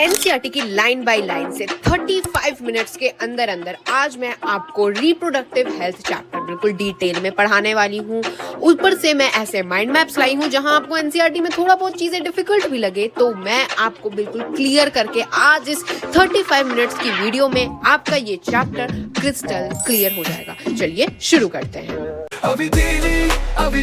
NCERT की line by line से 35 minutes के अंदर अंदर आज मैं आपको रिप्रोडक्टिव हेल्थ चैप्टर बिल्कुल डिटेल में पढ़ाने वाली हूँ। ऊपर से मैं ऐसे माइंड मैप्स लाई हूँ जहाँ आपको एनसीईआरटी में थोड़ा बहुत चीजें डिफिकल्ट भी लगे तो मैं आपको बिल्कुल क्लियर करके आज इस 35 मिनट्स की वीडियो में आपका ये चैप्टर क्रिस्टल क्लियर हो जाएगा। चलिए शुरू करते हैं। अभी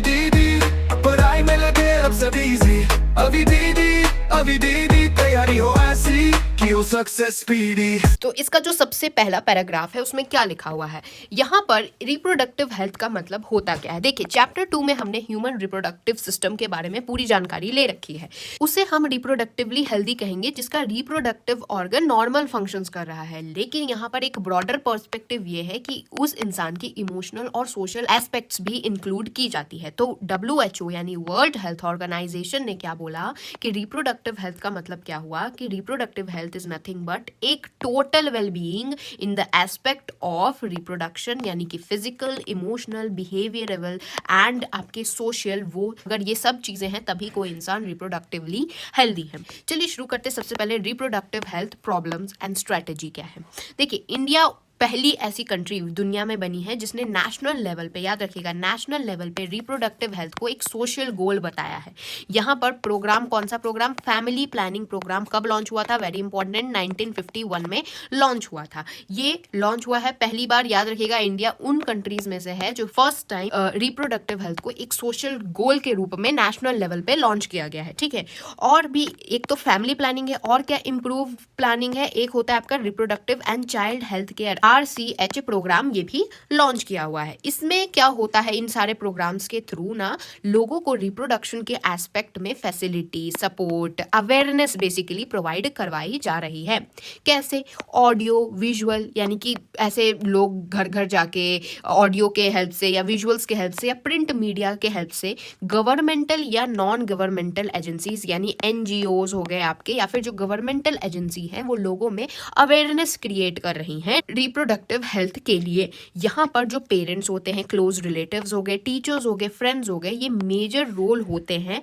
दीदी पढ़ाई में लगे अब सब इजी। अभी दीदी तैयारी हो ऐसी कि हो सक्सेस स्पीडी। तो इसका जो सबसे पहला पैराग्राफ है उसमें क्या लिखा हुआ है, यहाँ पर रिप्रोडक्टिव हेल्थ का मतलब होता क्या है। देखिए चैप्टर 2 में हमने ह्यूमन रिप्रोडक्टिव सिस्टम के बारे में पूरी जानकारी ले रखी है। उसे हम रिप्रोडक्टिवली हेल्दी कहेंगे जिसका रिप्रोडक्टिव ऑर्गन नॉर्मल फंक्शंस कर रहा है। लेकिन यहाँ पर एक ब्रॉडर पर्सपेक्टिव ये है कि उस इंसान की इमोशनल और सोशल एस्पेक्ट्स भी इंक्लूड की जाती है। तो WHO यानी वर्ल्ड हेल्थ ऑर्गेनाइजेशन ने क्या बोला कि रिप्रोडक्टिव हेल्थ का मतलब क्या हुआ कि reproductive health is nothing but एक total wellbeing in the aspect of reproduction, यानी कि फिजिकल, इमोशनल, बिहेवियरल एंड आपके सोशल, वो अगर ये सब चीजें हैं तभी कोई इंसान रिप्रोडक्टिवली हेल्दी है। चलिए शुरू करते हैं। सबसे पहले reproductive health problems and strategy क्या है। देखिए इंडिया पहली ऐसी कंट्री दुनिया में बनी है जिसने नेशनल लेवल पे, याद रखिएगा नेशनल लेवल पे रिप्रोडक्टिव हेल्थ को एक सोशल गोल बताया है। यहाँ पर प्रोग्राम, कौन सा प्रोग्राम, फैमिली प्लानिंग प्रोग्राम कब लॉन्च हुआ था, वेरी इंपॉर्टेंट, 1951 में लॉन्च हुआ था। ये लॉन्च हुआ है पहली बार, याद रखिएगा इंडिया उन कंट्रीज में से है जो फर्स्ट टाइम रिप्रोडक्टिव हेल्थ को एक सोशल गोल के रूप में नेशनल लेवल पे लॉन्च किया गया है। ठीक है, और भी एक तो फैमिली प्लानिंग है और क्या इम्प्रूव प्लानिंग है, एक होता है आपका reproductive and child health care RCH programme, ये भी लॉन्च किया हुआ है। इसमें क्या होता है, इन सारे प्रोग्राम्स के थ्रू ना लोगों को रिप्रोडक्शन के एस्पेक्ट में facility, support, awareness basically provide करवाई जा रही है। कैसे, ऑडियो विजुअल, यानी कि ऐसे लोग घर घर जाके ऑडियो के हेल्प से या विजुअल्स के हेल्प से या प्रिंट मीडिया के हेल्प से गवर्नमेंटल या नॉन गवर्नमेंटल एजेंसीज यानी NGOs हो गए आपके, या फिर जो गवर्नमेंटल एजेंसी है वो लोगों में अवेयरनेस क्रिएट कर रही हैं रिप्रोडक्टिव हेल्थ के लिए। यहाँ पर जो पेरेंट्स होते हैं, क्लोज रिलेटिव्स हो गए, टीचर्स हो गए, फ्रेंड्स हो गए, ये मेजर रोल होते हैं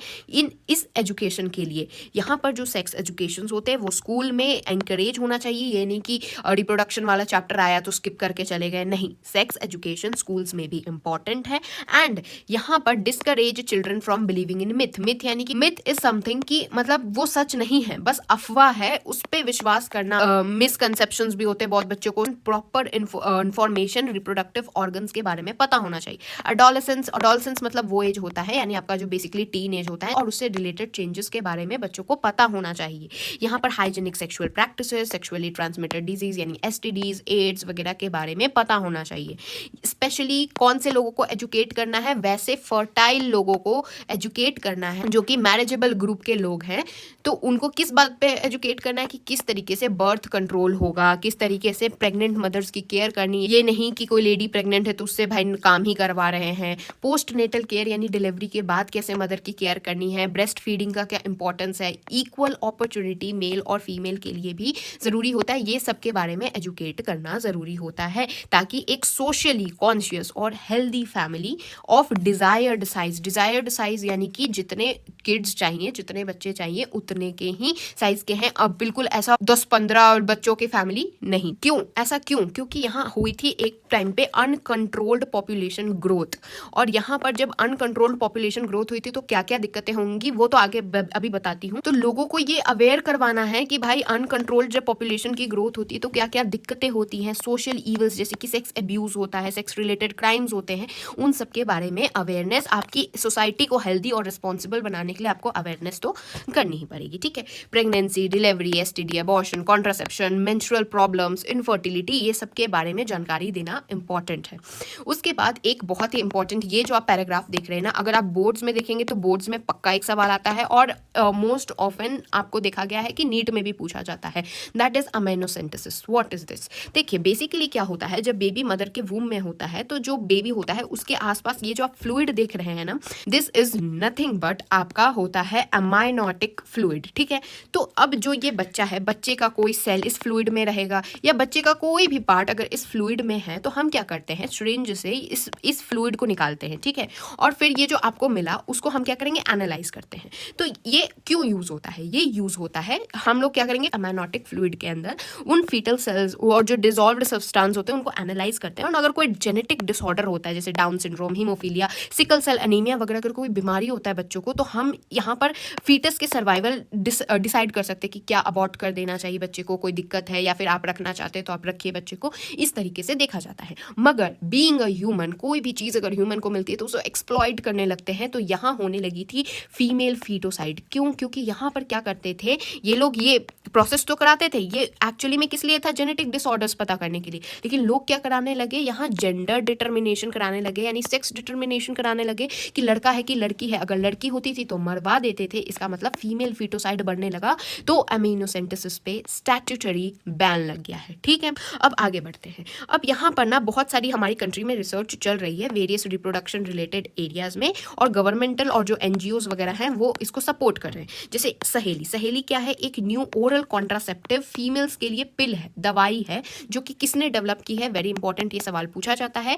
इस एजुकेशन के लिए। यहाँ पर जो सेक्स एजुकेशन होते हैं वो स्कूल में एनकरेज होना चाहिए। ये नहीं कि रिप्रोडक्शन वाला चैप्टर आया तो स्किप करके चले गए, नहीं, सेक्स एजुकेशन स्कूल्स में भी इंपॉर्टेंट है। एंड यहाँ पर discourage children from believing in myth. Myth यानी कि मिथ इज समथिंग कि मतलब वो सच नहीं है, बस अफवाह है, उस पर विश्वास करना। मिसकंसेप्शंस भी होते हैं बहुत बच्चों को। प्रॉपर इंफॉर्मेशन रिप्रोडक्टिव ऑर्गन्स के बारे में पता होना चाहिए। अडोलेसेंस मतलब वो एज होता है, यानी आपका जो बेसिकली टीन एज होता है, और उससे रिलेटेड चेंजेस के बारे में बच्चों को पता होना चाहिए। यहाँ पर hygienic sexual practices, sexually transmitted disease यानी STDs, एड्स वगैरह के बारे में पता होना चाहिए। स्पेशली कौन से लोगों को एजुकेट करना है, वैसे फर्टाइल लोगों को एजुकेट करना है जो कि मैरिजेबल ग्रुप के लोग हैं। तो उनको किस बात पे एजुकेट करना है कि किस तरीके से बर्थ कंट्रोल होगा, किस तरीके से प्रेग्नेंट मदर्स की केयर करनी है। ये नहीं कि कोई लेडी प्रेग्नेंट है तो उससे भाई काम ही करवा रहे हैं। पोस्ट नेटल केयर यानी डिलीवरी के बाद कैसे मदर की केयर करनी है, ब्रेस्ट फीडिंग का क्या इंपॉर्टेंस है, इक्वल अपॉर्चुनिटी मेल और फीमेल के लिए भी जरूरी होता है। ये सब के बारे में एजुकेट करना जरूरी होता है ताकि एक सोशली कॉन्शियस और healthy family of desired size यानी कि जितने किड्स चाहिए, जितने बच्चे चाहिए उतने के ही साइज के हैं। अब बिल्कुल ऐसा 10-15 बच्चों की फैमिली नहीं। क्यों ऐसा, क्योंकि यहाँ हुई थी एक टाइम पे अनकंट्रोल्ड पॉपुलेशन ग्रोथ, और यहाँ पर जब अनकंट्रोल्ड पॉपुलेशन ग्रोथ हुई थी तो क्या क्या दिक्कतें होंगी वो तो आगे अभी बताती हूँ। तो लोगों को ये अवेयर करवाना है कि भाई अनकंट्रोल्ड जब पॉपुलेशन की ग्रोथ होती है तो क्या क्या दिक्कतें होती हैं, सोशल इवल्स जैसे कि सेक्स अब्यूज होता है, सेक्स रिलेटेड क्राइम्स होते हैं, उन सब के बारे में अवेयरनेस, आपकी सोसाइटी को हेल्दी और रिस्पॉन्सिबल बनाने के लिए आपको अवेयरनेस तो करनी ही पड़ेगी। ठीक है, pregnancy, delivery, STD, abortion, contraception, menstrual problems, infertility, ये सब के बारे में जानकारी देना इंपॉर्टेंट है। उसके बाद एक बहुत ही इंपॉर्टेंट, ये जो आप पैराग्राफ देख रहे हैं ना, अगर आप बोर्ड्स में देखेंगे तो बोर्ड्स में पक्का एक सवाल आता है और मोस्ट ऑफन आपको देखा गया है कि नीट में भी पूछा जाता है, that is amniocentesis. What is this? देखिए बेसिकली क्या होता है, जब बेबी मदर के वूम में होता है तो जो बेबी होता है उसके आसपास ये जो आप फ्लूइड देख रहे हैं ना, दिस इज नथिंग बट आपका होता है अमाइनोटिक फ्लूइड। ठीक है, तो अब जो ये बच्चा है, बच्चे का कोई सेल इस फ्लूइड में रहेगा या बच्चे का कोई भी पार्ट अगर इस फ्लूइड में है तो हम क्या करते हैं, सिरिंज से इस फ्लूइड को निकालते हैं, ठीक है, और फिर ये जो आपको मिला उसको हम क्या करेंगे, एनालाइज करते हैं। तो ये क्यों यूज होता है, ये यूज होता है हम लोग क्या करेंगे, अमेनोटिक फ्लूइड के अंदर उन फीटल सेल्स और जो डिसॉल्व्ड सब्सटेंस होते हैं उनको एनालाइज करते हैं, और अगर कोई जेनेटिक डिसऑर्डर होता है जैसे Down syndrome, haemophilia, sickle cell anaemia वगैरह, अगर कोई बीमारी होता है बच्चों को, तो हम यहाँ पर फीटस के सर्वाइवल डिसाइड कर सकते हैं कि क्या अबॉर्ट कर देना चाहिए बच्चे को, कोई दिक्कत है, या फिर आप रखना चाहते हैं तो आप रखिए बच्चे को, इस तरीके से देखा जाता है। मगर बीइंग अ ह्यूमन, कोई भी चीज़ अगर ह्यूमन को मिलती है तो उसको एक्सप्लॉइट करने लगते हैं, तो यहाँ होने लगी थी फीमेल फीटोसाइड। क्यों? क्योंकि यहाँ पर क्या करते थे ये लोग, ये प्रोसेस तो कराते थे, ये एक्चुअली में किस लिए था, जेनेटिक डिसऑर्डर्स पता करने के लिए, लेकिन लोग क्या कराने लगे, यहाँ जेंडर डिटर्मिनेशन कराने लगे, यानी सेक्स डिटर्मिनेशन कराने लगे कि लड़का है कि लड़की है। अगर लड़की होती थी तो मरवा देते थे, इसका मतलब फीमेल फीटोसाइड बढ़ने लगा, तो अमीनोसेंटेसिस पे स्टैट्यूटरी बैन लग गया है। ठीक है, अब आगे बढ़ते हैं। अब यहाँ पर ना बहुत सारी हमारी कंट्री में रिसर्च चल रही है वेरियस रिप्रोडक्शन रिलेटेड एरियाज में, और गवर्नमेंटल और जो एनजीओज वगैरह हैं वो इसको सपोर्ट कर रहे हैं। जैसे सहेली, सहेली क्या है, एक न्यू ओरल कॉन्ट्रासेप्टिव फीमेल्स के लिए पिल है, दवाई है, जो कि किसने डेवलप की है, वेरी इंपॉर्टेंट ये सवाल पूछा जाता है।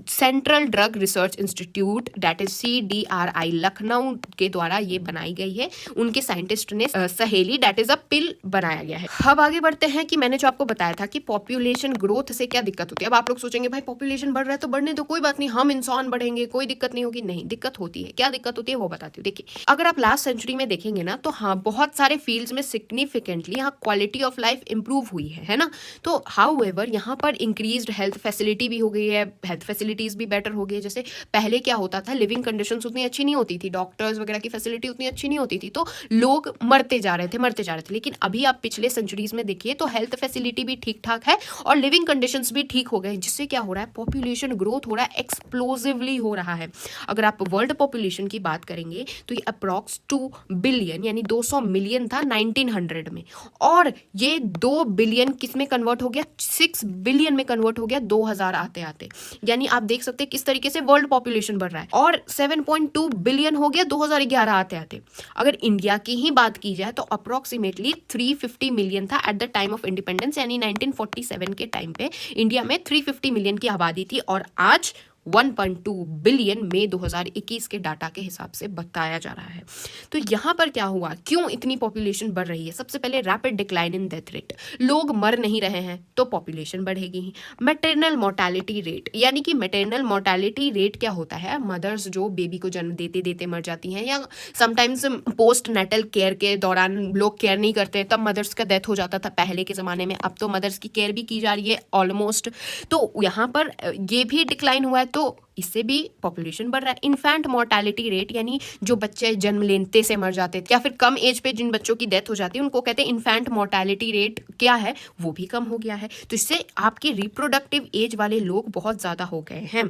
Central drug research institute that is CDRI Lucknow के द्वारा ये बनाई गई है, उनके साइंटिस्ट ने सहेली दैट इज अ पिल बनाया गया है। अब आगे बढ़ते हैं कि मैंने जो आपको बताया था कि पॉपुलेशन ग्रोथ से क्या दिक्कत होती है। अब आप लोग सोचेंगे भाई पॉपुलेशन बढ़ रहा है तो बढ़ने दो, कोई बात नहीं, हम इंसान बढ़ेंगे, कोई दिक्कत नहीं होगी। नहीं, दिक्कत होती है। क्या दिक्कत होती है वो बताती हूँ। देखिए, अगर आप लास्ट सेंचुरी में देखेंगे ना, तो हाँ बहुत सारे फील्ड्स में सिग्निफिकेंटली यहाँ क्वालिटी ऑफ लाइफ इंप्रूव हुई है ना। तो हाउएवर यहाँ पर इंक्रीज्ड हेल्थ फैसिलिटी भी हो गई है, हेल्थ फैसिलिटीज भी बेटर हो गई है। जैसे पहले क्या होता था, लिविंग कंडीशंस उतनी अच्छी नहीं होती थी, डॉक्टर्स वगैरह की फैसिलिटी उतनी अच्छी नहीं होती थी, तो लोग मरते जा रहे थे। लेकिन अभी आप पिछले सेंचुरीज में देखिए तो हेल्थ फैसिलिटी भी ठीक ठाक है और लिविंग कंडीशंस भी ठीक हो गए, जिससे क्या हो रहा है, पॉपुलेशन ग्रोथ हो रहा है, एक्सप्लोसिवली हो रहा है। अगर आप वर्ल्ड पॉपुलेशन की बात करेंगे तो ये अप्रॉक्स 2 बिलियन यानी 200 मिलियन था 1900 में, और ये 2 बिलियन किस में कन्वर्ट हो गया, 6 बिलियन में कन्वर्ट हो गया 2000 आते आते। यानी आप देख सकते हैं किस तरीके से वर्ल्ड पॉपुलेशन बढ़ रहा है, और 7.2 बिलियन हो गया 2011 आते आते। अगर इंडिया की ही बात की जाए तो अप्रोक्सीमेटली 350 मिलियन था at the time of independence, यानी 1947 के टाइम पे इंडिया में 350 मिलियन की आबादी थी, और आज 1.2 बिलियन में 2021 के डाटा के हिसाब से बताया जा रहा है। तो यहाँ पर क्या हुआ, क्यों इतनी पॉपुलेशन बढ़ रही है? सबसे पहले rapid decline in death rate, लोग मर नहीं रहे हैं तो पॉपुलेशन बढ़ेगी ही। मैटरनल मोर्टेलिटी रेट, यानी कि मैटरनल मोर्टेलिटी रेट क्या होता है, मदर्स जो बेबी को जन्म देते देते मर जाती हैं, या समटाइम्स पोस्ट नेटल केयर के दौरान लोग केयर नहीं करते, तब मदर्स का डेथ हो जाता था पहले के ज़माने में। अब तो मदर्स की केयर भी की जा रही है ऑलमोस्ट, तो यहाँ पर ये भी डिक्लाइन हुआ है, तो इससे भी पॉपुलेशन बढ़ रहा है। इन्फेंट मोर्टेलिटी रेट, यानी जो बच्चे जन्म लेते से मर जाते या फिर कम एज पे जिन बच्चों की डेथ हो जाती है उनको कहते हैं इन्फेंट मोर्टेलिटी रेट, क्या है वो भी कम हो गया है। तो इससे आपकी रिप्रोडक्टिव एज वाले लोग बहुत ज़्यादा हो गए हैं।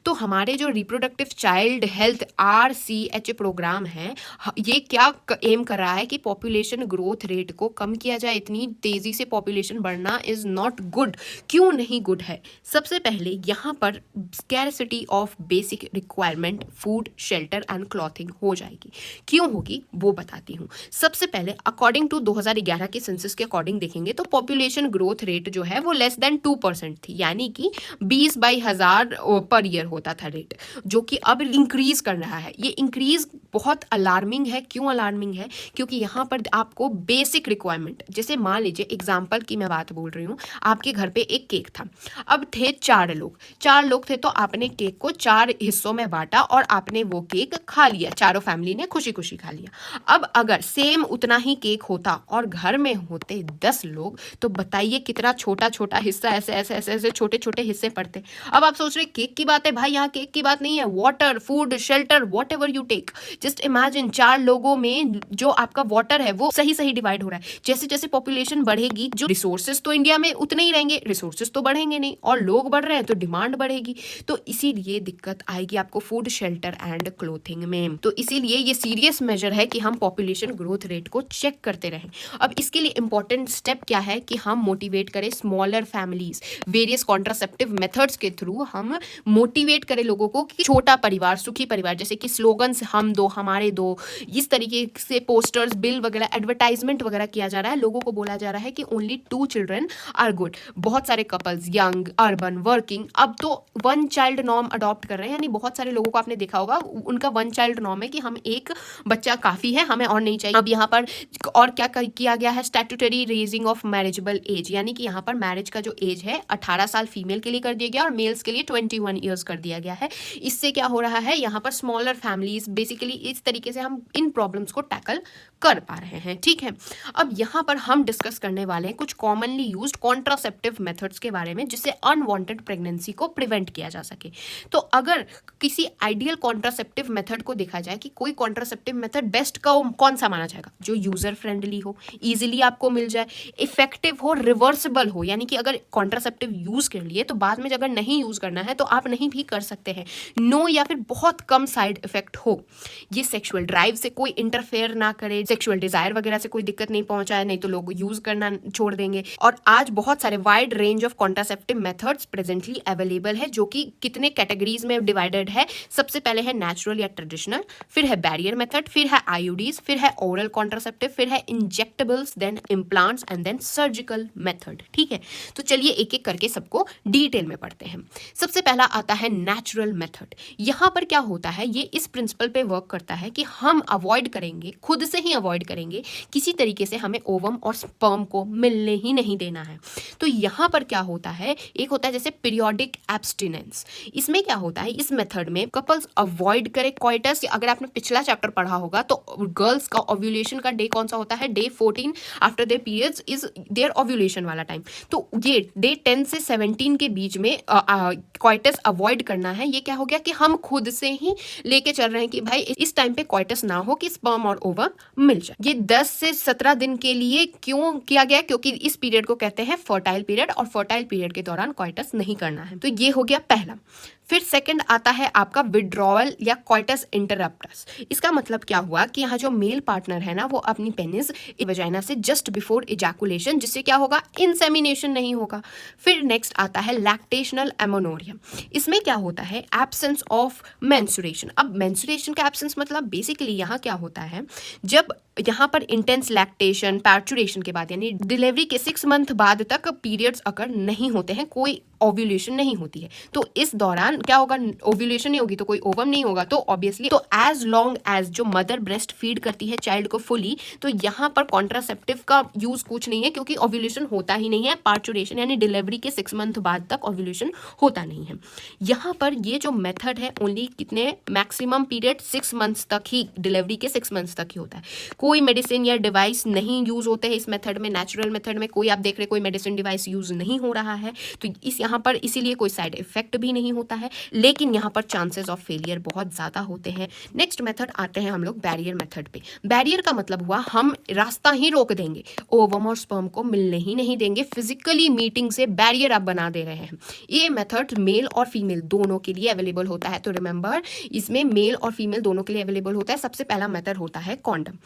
तो हमारे जो reproductive child health RCH programme है, ये क्या एम कर रहा है कि पॉपुलेशन ग्रोथ रेट को कम किया जाए। इतनी तेज़ी से पॉपुलेशन बढ़ना इज़ नॉट गुड। क्यों नहीं गुड है? सबसे पहले यहाँ पर scarcity of basic requirement food, shelter and clothing हो जाएगी। क्यों होगी वो बताती हूँ। सबसे पहले अकॉर्डिंग टू 2011 के सेंसस के अकॉर्डिंग देखेंगे तो पॉपुलेशन ग्रोथ रेट जो है वो लेस देन 2% थी, यानी कि 20/1000 पर ईयर होता था रेट, जो कि अब इंक्रीज कर रहा है। ये इंक्रीज बहुत अलार्मिंग है। क्यों अलार्मिंग है? क्योंकि यहाँ पर आपको बेसिक रिक्वायरमेंट, जैसे मान लीजिए एग्जाम्पल की मैं बात बोल रही हूँ, आपके घर पे एक केक था, अब थे 4 लोग थे, तो आपने केक को 4 हिस्सों में बांटा और आपने वो केक खा लिया, चारों फैमिली ने खुशी खुशी खा लिया। अब अगर सेम उतना ही केक होता और घर में होते 10 लोग, तो बताइए कितना छोटा छोटा हिस्सा, ऐसे छोटे छोटे हिस्से पड़ते। अब आप सोच रहे केक की बात है, भाई यहाँ केक की बात नहीं है, water, food, shelter, whatever you take, just imagine 4 लोगों में जो आपका वाटर है वो सही सही डिवाइड हो रहा है। जैसे जैसे पॉपुलेशन बढ़ेगी, जो रिसोर्सेज तो इंडिया में उतने ही रहेंगे, रिसोर्सेज तो बढ़ेंगे नहीं, और लोग बढ़ रहे हैं तो डिमांड बढ़ेगी। तो इसीलिए ये दिक्कत आएगी आपको फूड, शेल्टर एंड क्लोथिंग में। तो इसीलिए ये सीरियस मेजर है कि हम पॉपुलेशन ग्रोथ रेट को चेक करते रहें। अब इसके लिए इंपॉर्टेंट स्टेप क्या है कि हम मोटिवेट करें smaller families, various contraceptive methods के थ्रू हम मोटिवेट करें लोगों को कि छोटा परिवार सुखी परिवार, जैसे कि स्लोगन्स हम दो हमारे दो, इस तरीके से पोस्टर्स, बिल वगैरह, एडवर्टाइजमेंट वगैरह किया जा रहा है। लोगों को बोला जा रहा है कि ओनली 2 चिल्ड्रन आर गुड। बहुत सारे कपल्स, यंग, अर्बन, वर्किंग, अब तो 1 चाइल्ड नॉर्म अडॉप्ट कर रहे हैं। यानी बहुत सारे लोगों को आपने देखा होगा उनका 1 चाइल्ड नॉर्म है कि हम एक बच्चा काफी है, हमें और नहीं चाहिए। अब यहाँ पर और क्या किया गया है, statutory raising of marriageable age, यानी कि यहाँ पर मैरिज का जो एज है 18 साल फीमेल के लिए कर दिया गया और मेल्स के लिए 21 ईयर्स कर दिया गया है। इससे क्या हो रहा है, यहाँ पर स्मॉलर फैमिलीज, बेसिकली इस तरीके से हम इन प्रॉब्लम्स को टैकल कर पा रहे हैं। ठीक है, अब यहाँ पर हम डिस्कस करने वाले हैं कुछ कॉमनली यूज्ड कॉन्ट्रासेप्टिव मेथड्स के बारे में जिससे अनवांटेड प्रेगनेंसी को प्रिवेंट किया जा सके। तो अगर किसी आइडियल कॉन्ट्रासेप्टिव मेथड को देखा जाए कि कोई कॉन्ट्रासेप्टिव मेथड बेस्ट कौन सा माना जाएगा, जो यूजर फ्रेंडली हो, इजीली आपको मिल जाए, इफेक्टिव हो, रिवर्सिबल हो, यानी कि अगर कॉन्ट्रासेप्टिव यूज कर लिए तो बाद में अगर नहीं यूज करना है तो आप नहीं भी कर सकते हैं, नो या फिर बहुत कम साइड इफेक्ट हो, ये सेक्सुअल ड्राइव से कोई इंटरफेयर ना करे, सेक्सुअल डिजायर वगैरह से कोई दिक्कत नहीं पहुंचाए, नहीं तो लोग यूज करना छोड़ देंगे। और आज बहुत सारे wide range of contraceptive methods presently available है जो कि कितने कैटेगरीज में डिवाइडेड है। सबसे पहले है नेचुरल या ट्रेडिशनल, फिर है बैरियर मेथड, फिर है आईयूडीज, फिर है ओरल कॉन्ट्रासेप्टिव, फिर है injectables, then implants and then surgical method. ठीक है, तो चलिए एक एक करके सबको डिटेल में पढ़ते हैं। सबसे पहला आता है नेचुरल मेथड। यहाँ पर क्या होता है, ये इस प्रिंसिपल पे वर्क करता है कि हम अवॉइड करेंगे, खुद से ही अवॉइड करेंगे, किसी तरीके से हमें ओवम और स्पर्म को मिलने ही नहीं देना है। तो यहाँ पर क्या होता है, एक होता है जैसे पीरियोडिक एब्स्टिनेंस। इसमें क्या होता है, इस मेथड में कपल्स अवॉइड करें कॉइटस। अगर आपने पिछला चैप्टर पढ़ा होगा तो गर्ल्स का ओव्यूलेशन का डे कौन सा होता है, day 14 after their periods is there ovulation वाला टाइम। तो ये डे 10 से 17 के बीच में कॉइटस अवॉइड करना है। ये क्या हो गया कि हम खुद से ही लेके चल रहे हैं कि भाई इस टाइम पे कॉइटस ना हो कि स्पर्म और ओवम मिल जाए। ये 10 से 17 दिन के लिए क्यों किया गया, क्योंकि इस पीरियड को कहते हैं फर्टाइल पीरियड और फर्टाइल पीरियड के दौरान कॉइटस नहीं करना है। तो ये हो गया पहला। फिर सेकंड आता है आपका विड्रॉवल या कॉइटस इंटरप्टस। इसका मतलब क्या हुआ कि यहाँ जो मेल पार्टनर है ना वो अपनी पेनिस वजाइना से जस्ट बिफोर इजैकुलेशन, जिससे क्या होगा, इंसेमिनेशन नहीं होगा। फिर नेक्स्ट आता है लैक्टेशनल एमोनोरिया। इसमें क्या होता है, एब्सेंस ऑफ मेंस्ट्रुएशन। अब मेंस्ट्रुएशन का एब्सेंस मतलब बेसिकली यहाँ क्या होता है, जब यहाँ पर इंटेंस लैक्टेशन पार्चुरेशन के बाद यानी डिलीवरी के 6 मंथ बाद तक पीरियड्स अकर नहीं होते हैं, कोई ओव्यूलेशन नहीं होती है। तो इस दौरान क्या होगा, ओव्यूलेशन नहीं होगी तो कोई ओवम नहीं होगा। तो ऑब्वियसली तो एज लॉन्ग एज जो मदर ब्रेस्ट फीड करती है चाइल्ड को फुली, तो यहाँ पर कॉन्ट्रासेप्टिव का यूज कुछ नहीं है क्योंकि ओव्यूलेशन होता ही नहीं है। पार्चुरेशन यानी डिलीवरी के 6 मंथ बाद तक ओव्यूलेशन होता नहीं है। यहाँ पर ये जो मेथड है ओनली कितने मैक्सिमम पीरियड 6 मंथ्स तक ही, डिलीवरी के 6 मंथ्स तक ही होता है। कोई मेडिसिन या डिवाइस नहीं यूज होते हैं इस मेथड में। नेचुरल मेथड में कोई आप देख रहे कोई मेडिसिन डिवाइस यूज नहीं हो रहा है, तो इस यहाँ पर इसीलिए कोई साइड इफेक्ट भी नहीं होता है, लेकिन यहाँ पर चांसेस ऑफ फेलियर बहुत ज़्यादा होते हैं। नेक्स्ट मेथड आते हैं हम लोग बैरियर मेथड पे। बैरियर का मतलब हुआ हम रास्ता ही रोक देंगे, ओवम और स्पर्म को मिलने ही नहीं देंगे, फिजिकली मीटिंग से बैरियर आप बना दे रहे हैं। ये मेथड मेल और फीमेल दोनों के लिए अवेलेबल होता है। तो रिमेंबर, इसमें मेल और फीमेल दोनों के लिए अवेलेबल होता है। सबसे पहला मेथड होता है कॉन्डम।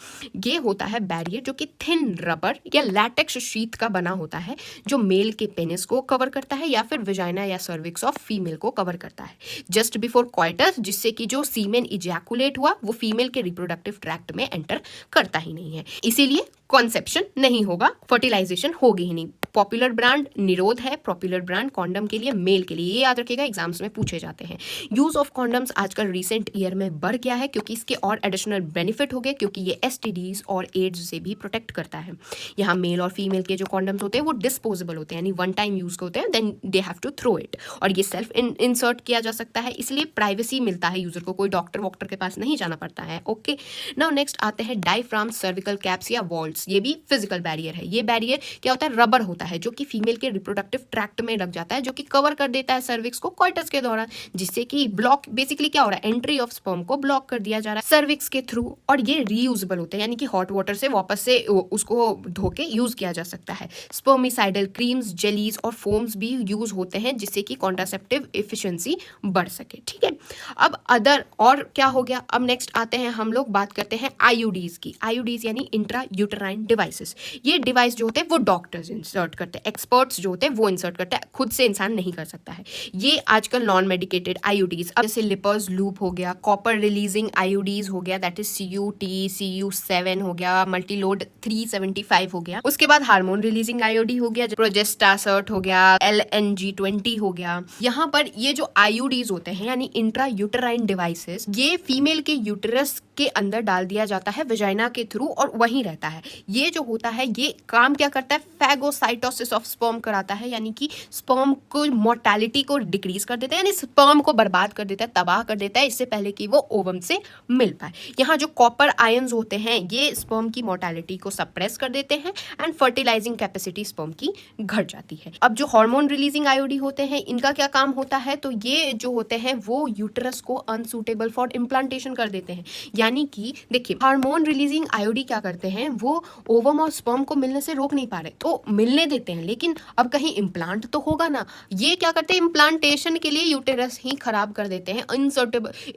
ये होता है बैरियर जो कि थिन रबर या लैटेक्स शीट का बना होता है, जो मेल के पेनिस को कवर करता है या फिर विजाइना या सर्विक्स ऑफ फीमेल को कवर करता है जस्ट बिफोर कॉइटस, जिससे कि जो सीमेन इजैकुलेट हुआ वो फीमेल के रिप्रोडक्टिव ट्रैक्ट में एंटर करता ही नहीं है, इसीलिए कॉन्सेप्शन नहीं होगा, फर्टिलाइजेशन होगी ही नहीं। पॉपुलर ब्रांड निरोध है, पॉपुलर ब्रांड कॉन्डम के लिए, मेल के लिए, ये याद रखिएगा, एग्जाम्स में पूछे जाते हैं। यूज ऑफ कॉन्डम्स आजकल रिसेंट ईयर में बढ़ गया है क्योंकि इसके और एडिशनल बेनिफिट हो गए, क्योंकि ये एसटीडीज और एड्स से भी प्रोटेक्ट करता है। यहाँ मेल और फीमेल के जो कॉन्डम्स होते हैं वो डिस्पोजेबल होते हैं, यानी 1 टाइम यूज होते हैं, then they have to throw it, और ये सेल्फ इंसर्ट किया जा सकता है, इसलिए प्राइवेसी मिलता है यूजर को, कोई डॉक्टर वॉक्टर के पास नहीं जाना पड़ता है। ओके, नाउ नेक्स्ट आते हैं डायफ्राम, सर्विकल कैप्स या वॉल्ट्स। ये भी फिजिकल बैरियर है। ये बैरियर क्या होता है, रबर होता होता है जो कि फीमेल के रिप्रोडक्टिव ट्रैक्ट में लग जाता है, जो कि कवर कर देता है सर्विक्स को कॉइटस के दौरान, जिससे कि ब्लॉक बेसिकली क्या हो रहा है, एंट्री ऑफ स्पर्म को ब्लॉक कर दिया जा रहा है सर्विक्स के थ्रू। और ये रीयूजेबल होते हैं, यानी कि हॉट वाटर से वापस से उसको धो के यूज किया जा सकता है। स्पर्मिसाइडल क्रीम्स, जेलीज और फोम्स भी यूज होते हैं जिससे कि कॉन्ट्रासेप्टिव एफिशिएंसी बढ़ सके। ठीक है, अब अदर और क्या हो गया, अब नेक्स्ट आते हैं हम लोग बात करते हैं आईयूडीज की। आईयूडीज यानी इंट्रा यूटेराइन डिवाइसेस। ये डिवाइस जो होते हैं वो डॉक्टर्स इंसर्ट करते हैं, एक्सपर्ट्स जो होते हैं वो इंसर्ट करते हैं, खुद से इंसान नहीं कर सकता है। ये आजकल नॉन मेडिकेटेड आईयूडीज, अब जैसे लिपर्स लूप हो गया, कॉपर रिलीजिंग आईयूडीज हो गया, दैट इज CUT, CU7 हो गया, मल्टीलोड 375 हो गया। उसके बाद हार्मोन रिलीजिंग आईयूडी हो गया, प्रोजेस्टासर्ट हो गया, LNG20 हो गया। यहाँ पर ये जो आईयूडीज होते हैं यानी इंट्रा यूटेराइन डिवाइसेस, ये फीमेल के यूटेरस के अंदर डाल दिया जाता है वेजाइना के थ्रू और वहीं रहता है। ये जो होता है ये काम क्या करता है, फैगोसाइटोसिस ऑफ स्पर्म कराता है, यानी कि स्पर्म को मोर्टेलिटी को डिक्रीज कर देता है, यानी स्पर्म को बर्बाद कर देता है, तबाह कर देता है, इससे पहले कि वो ओवम से मिल पाए। यहाँ जो कॉपर आयंस होते हैं ये स्पर्म की मोर्टेलिटी को सप्रेस कर देते हैं एंड फर्टिलाइजिंग कैपेसिटी स्पर्म की घट जाती है। अब जो हार्मोन रिलीजिंग आईयूडी होते हैं इनका क्या काम होता है, तो ये जो होते हैं वो यूटेरस को अनसूटेबल फॉर इम्प्लांटेशन कर देते हैं। यानी कि देखिए, हार्मोन रिलीजिंग आईयूडी क्या करते हैं, वो ओवम और स्पर्म को मिलने से रोक नहीं पा रहे, तो मिलने देते हैं, लेकिन अब कहीं इम्प्लांट तो होगा ना। ये क्या करते हैं, इम्प्लांटेशन के लिए यूटेरस ही खराब कर देते हैं,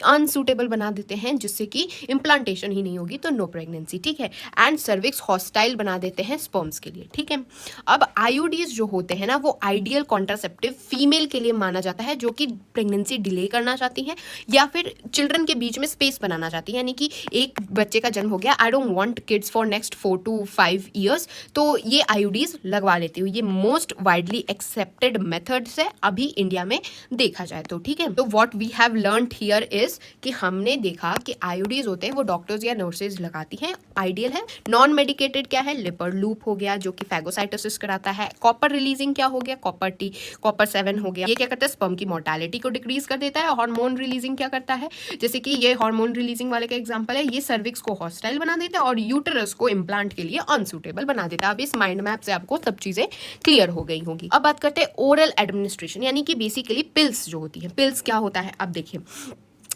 अनसूटेबल बना देते हैं, जिससे कि इम्प्लांटेशन ही नहीं होगी तो नो प्रेगनेंसी। ठीक है, एंड सर्विक्स हॉस्टाइल बना देते हैं स्पर्म्स के लिए। ठीक है, अब आईयूडीज जो होते हैं ना वो आइडियल कॉन्ट्रासेप्टिव फीमेल के लिए माना जाता है जो कि प्रेगनेंसी डिले करना चाहती है या फिर चिल्ड्रन के बीच में स्पेस बनाना चाहती है, यानी कि एक बच्चे का जन्म हो गया, I don't want kids for next 4 to 5 years, तो ये आईयूडीज लगवा लेती हूँ। ये मोस्ट वाइडली एक्सेप्टेड मेथड है अभी इंडिया में देखा जाए तो। ठीक है, तो what we have learned here is कि हमने देखा कि आईयूडीज होते हैं वो डॉक्टर्स या नर्सेज लगाती हैं, आइडियल है। नॉन मेडिकेटेड क्या है, लिपर लूप हो गया जो कि फैगोसाइटोसिस कराता है। कॉपर रिलीजिंग क्या हो गया, कॉपर 7 हो गया, ये क्या करता है, स्पर्म की मोर्टेलिटी को डिक्रीज कर देता है। हार्मोन रिलीजिंग क्या करता है, जैसे कि ये हार्मोन रिलीजिंग वाले का एग्जांपल है, ये सर्विक्स को हॉस्टाइल बना देता है और यूटेरस को इम्प्लांट के लिए अनसूटेबल बना देता है। अब इस माइंड मैप से आपको सब चीजें क्लियर हो गई होंगी। अब बात करते हैं ओरल एडमिनिस्ट्रेशन, यानी कि बेसिकली पिल्स जो होती है। पिल्स क्या होता है, अब देखिए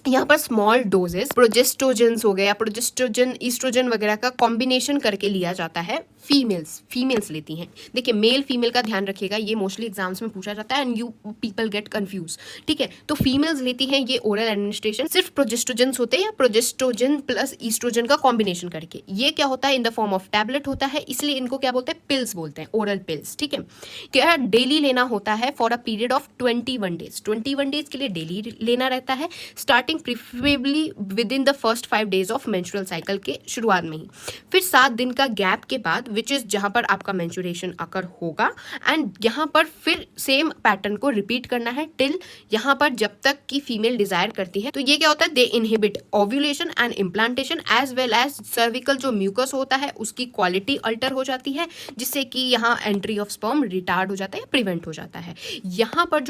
यहाँ पर स्मॉल डोजेस प्रोजेस्टोजेंस हो गया, प्रोजेस्टोजन ईस्ट्रोजन वगैरह का कॉम्बिनेशन करके लिया जाता है। फीमेल्स लेती हैं। देखिए, मेल फीमेल का ध्यान रखिएगा, ये मोस्टली एग्जाम्स में पूछा जाता है and you people get confuse. ठीक है, तो फीमेल्स लेती हैं ये ओरल एडमिनिस्ट्रेशन, सिर्फ प्रोजेस्टोजेंस होते हैं या प्रोजेस्टोजन प्लस ईस्ट्रोजन का कॉम्बिनेशन करके। ये क्या होता है, in the form of tablet होता है, इसलिए इनको क्या बोलते हैं, पिल्स बोलते हैं, ओरल पिल्स। ठीक है, क्या डेली लेना होता है for a period of 21 days. 21 days के लिए डेली लेना रहता है, starting preferably with in the first 5 days of menstrual cycle के शुरुआत में ही। फिर 7 दिन का गैप के बाद विच इज जहां पर आपका मेंस्ट्रुएशन अकर होगा, एंड यहाँ पर फिर सेम पैटर्न को रिपीट करना है टिल यहाँ पर जब तक कि फीमेल डिजायर करती है। तो ये क्या होता है, they inhibit ovulation and implantation as well as cervical जो म्यूकस होता है उसकी क्वालिटी अल्टर हो जाती है, जिससे कि यहाँ एंट्री ऑफ स्पर्म रिटार्ड हो जाता है, प्रिवेंट हो जाता है। यहाँ पर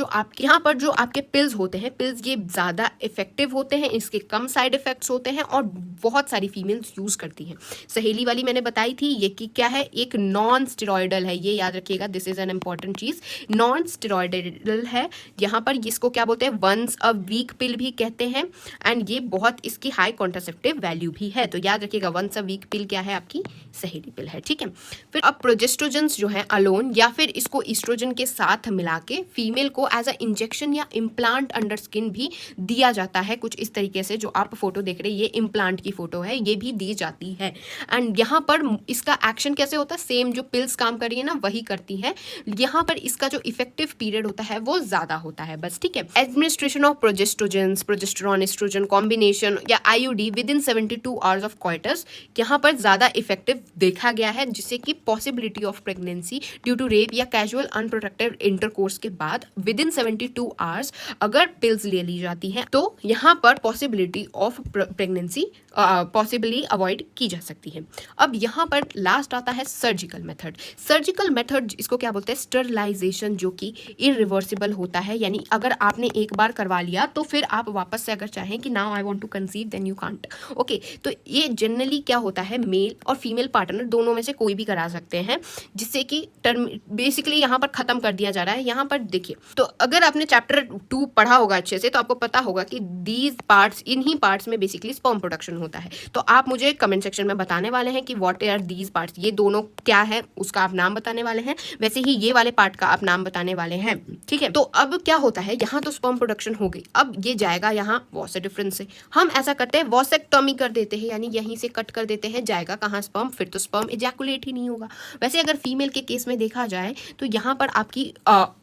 जो आपके पिल्स होते हैं, पिल्स ये ज्यादा इफेक्टिव होते हैं, इसके कम साइड इफेक्ट्स होते हैं और बहुत सारी फीमेल्स यूज करती हैं। सहेली वाली मैंने बताई थी, ये कि क्या है, एक नॉन स्टेरॉइडल है, ये याद रखिएगा, दिस इज एन इंपॉर्टेंट चीज, नॉन स्टेरॉइडल है। यहाँ पर इसको क्या बोलते हैं, वंस अ वीक पिल भी कहते हैं, एंड ये बहुत इसकी हाई कॉन्ट्रासेप्टिव वैल्यू भी है, तो याद रखिएगा वंस अ वीक पिल क्या है, आपकी सहेली पिल है। ठीक है, फिर अब प्रोजेस्टोजेंस जो है अलोन या फिर इसको ईस्ट्रोजन के साथ मिला के फीमेल को एज अ इंजेक्शन या इम्प्लांट अंडर स्किन भी दिया जाता है, कुछ इस तरीके से। जो आप फोटो देख रहे हैं ये इम्प्लांट की फोटो है, ये भी दी जाती है। एंड यहाँ पर इसका एक्शन कैसे होता है, सेम जो पिल्स काम कर रही है ना वही करती है, यहाँ पर इसका जो इफेक्टिव पीरियड होता है वो ज्यादा होता है बस। ठीक है, administration of progestogens, progesterone oestrogen combination या IUD within 72 hours of quarters यहाँ पर ज्यादा इफेक्टिव देखा गया है, जिससे कि possibility of pregnancy due to rape या कैजुअल अनप्रोटेक्टेड इंटरकोर्स के बाद विद इन 72 आवर्स अगर पिल्स ले ली जाती है तो यहाँ यहाँ पर possibility of pregnancy possibly avoid की जा सकती है। अब यहाँ पर लास्ट आता है सर्जिकल मेथड। सर्जिकल मेथड इसको क्या बोलते हैं, स्टरलाइजेशन, जो कि इरिवर्सिबल होता है, यानी अगर आपने एक बार करवा लिया तो फिर आप वापस से अगर चाहें कि now I want to conceive then you can't. Okay, तो ये जनरली क्या होता है, मेल और फीमेल पार्टनर दोनों में से कोई भी करा सकते हैं, जिससे कि टर्म बेसिकली यहाँ पर खत्म कर दिया जा रहा है। यहाँ पर देखिए, तो अगर आपने चैप्टर 2 पढ़ा होगा अच्छे से तो आपको पता होगा कि दीज पार्ट्स, इन्हीं पार्ट्स में बेसिकली स्पर्म प्रोडक्शन होता है। तो आप मुझे कमेंट सेक्शन में बताने वाले हैं कि व्हाट आर दीज पार्ट्स, ये दोनों क्या है उसका आप नाम बताने वाले हैं, वैसे ही ये वाले पार्ट का आप नाम बताने वाले हैं, ठीक है। तो अब क्या होता है, यहाँ तो स्पर्म प्रोडक्शन हो गई, अब ये जाएगा यहाँ वॉस डिफरेंस से। हम ऐसा करते हैं, वॉसेक्टॉमी कर देते हैं, यानी यहीं से कट कर देते हैं, जाएगा कहाँ स्पर्म, फिर तो स्पर्म इजैकुलेट ही नहीं होगा। वैसे अगर फीमेल के केस में देखा जाए तो यहाँ पर आपकी